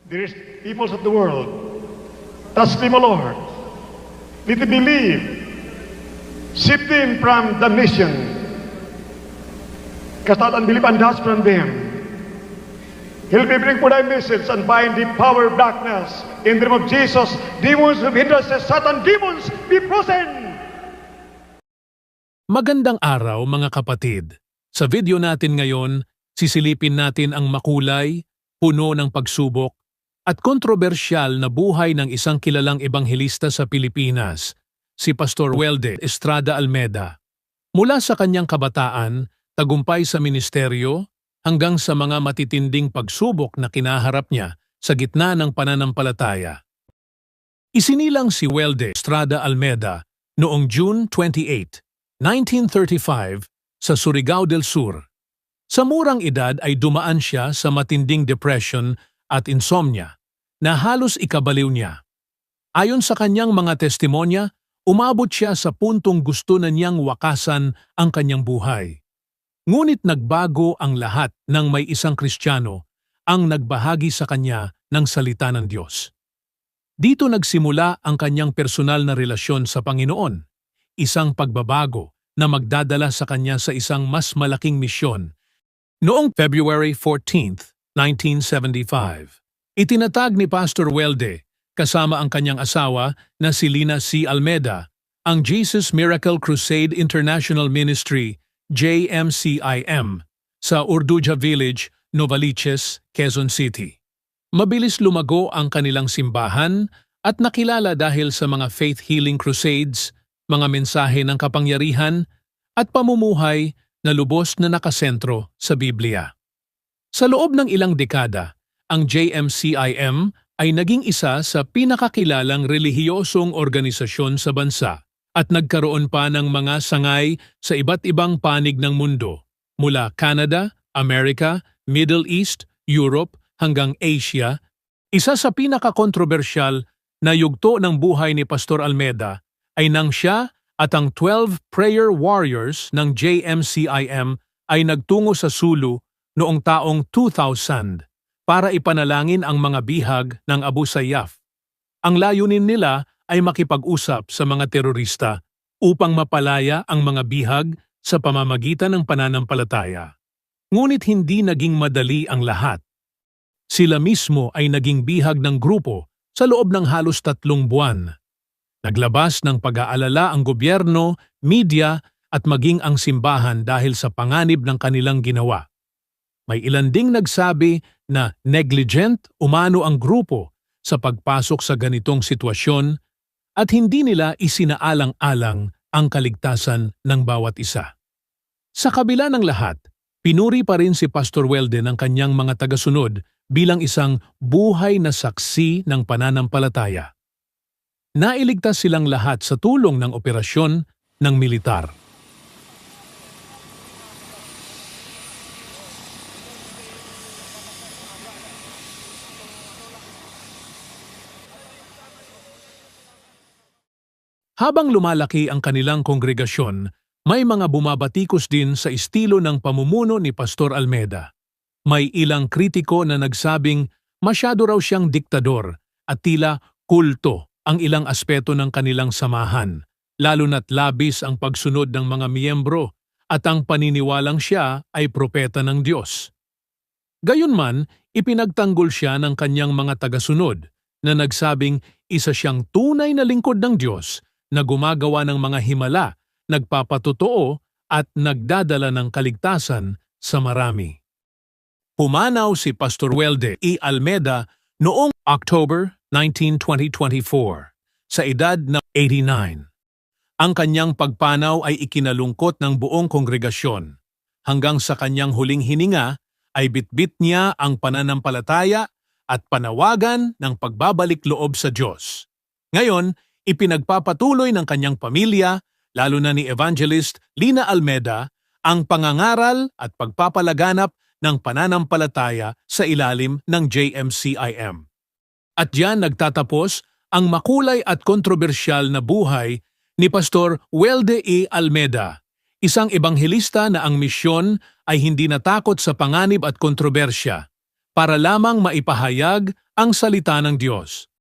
There is peoples of the world. Touch them, O Lord. Let them believe. Save them from damnation. Cast out unbelief and dust from them. Help me bring for thy message and bind the power of darkness. In the name of Jesus, demons of hindrances, Satan, demons, be frozen. Magandang araw mga kapatid. Sa video natin ngayon, sisilipin natin ang makulay, puno ng pagsubok, at kontrobersyal na buhay ng isang kilalang ebanghelista sa Pilipinas, si Pastor Welde Estrada Almeda. Mula sa kanyang kabataan, tagumpay sa ministeryo, hanggang sa mga matitinding pagsubok na kinaharap niya sa gitna ng pananampalataya. Isinilang si Welde Estrada Almeda noong June 28, 1935 sa Surigao del Sur. Sa murang edad ay dumaan siya sa matinding depression at insomnia na halos ikabaliw niya. Ayon sa kanyang mga testimonya, umabot siya sa puntong gusto na niyang wakasan ang kanyang buhay. Ngunit nagbago ang lahat nang may isang Kristiyano ang nagbahagi sa kanya ng salita ng Diyos. Dito nagsimula ang kanyang personal na relasyon sa Panginoon, isang pagbabago na magdadala sa kanya sa isang mas malaking misyon. Noong February 14, 1975, itinatag ni Pastor Welde kasama ang kanyang asawa na si Lina C. Almeda ang Jesus Miracle Crusade International Ministry JMCIM sa Urduja Village, Novaliches, Quezon City. Mabilis lumago ang kanilang simbahan at nakilala dahil sa mga faith healing crusades, mga mensahe ng kapangyarihan at pamumuhay na lubos na nakasentro sa Biblia. Sa loob ng ilang dekada, ang JMCIM ay naging isa sa pinakakilalang relihiyosong organisasyon sa bansa at nagkaroon pa ng mga sangay sa iba't ibang panig ng mundo, mula Canada, Amerika, Middle East, Europe hanggang Asia. Isa sa pinakakontrobersyal na yugto ng buhay ni Pastor Almeda ay nang siya at ang 12 prayer warriors ng JMCIM ay nagtungo sa Sulu noong taong 2000 para ipanalangin ang mga bihag ng Abu Sayyaf. Ang layunin nila ay makipag-usap sa mga terorista upang mapalaya ang mga bihag sa pamamagitan ng pananampalataya. Ngunit hindi naging madali ang lahat. Sila mismo ay naging bihag ng grupo sa loob ng halos 3 buwan. Naglabas ng pag-aalala ang gobyerno, media at maging ang simbahan dahil sa panganib ng kanilang ginawa. May ilan ding nagsabi na negligent umano ang grupo sa pagpasok sa ganitong sitwasyon at hindi nila isinaalang-alang ang kaligtasan ng bawat isa. Sa kabila ng lahat, pinuri pa rin si Pastor Welde ng kanyang mga tagasunod bilang isang buhay na saksi ng pananampalataya. Nailigtas silang lahat sa tulong ng operasyon ng militar. Habang lumalaki ang kanilang kongregasyon, may mga bumabatikos din sa estilo ng pamumuno ni Pastor Almeda. May ilang kritiko na nagsabing masyado raw siyang diktador at tila kulto ang ilang aspeto ng kanilang samahan, lalo na't labis ang pagsunod ng mga miyembro at ang paniniwalang siya ay propeta ng Diyos. Gayunman, ipinagtanggol siya ng kanyang mga tagasunod na nagsabing isa siyang tunay na lingkod ng Diyos na gumagawa ng mga himala, nagpapatotoo at nagdadala ng kaligtasan sa marami. Pumanaw si Pastor Welde E. Almeda noong October 19, 2024 sa edad na 89. Ang kanyang pagpanaw ay ikinalungkot ng buong kongregasyon. Hanggang sa kanyang huling hininga ay bitbit niya ang pananampalataya at panawagan ng pagbabalik loob sa Diyos. Ngayon, ipinagpapatuloy ng kanyang pamilya, lalo na ni Evangelist Lina Almeda, ang pangangaral at pagpapalaganap ng pananampalataya sa ilalim ng JMCIM. At diyan nagtatapos ang makulay at kontrobersyal na buhay ni Pastor Welde E. Almeda, isang ebanghelista na ang misyon ay hindi natakot sa panganib at kontrobersya. para lamang maipahayag ang salita ng Diyos.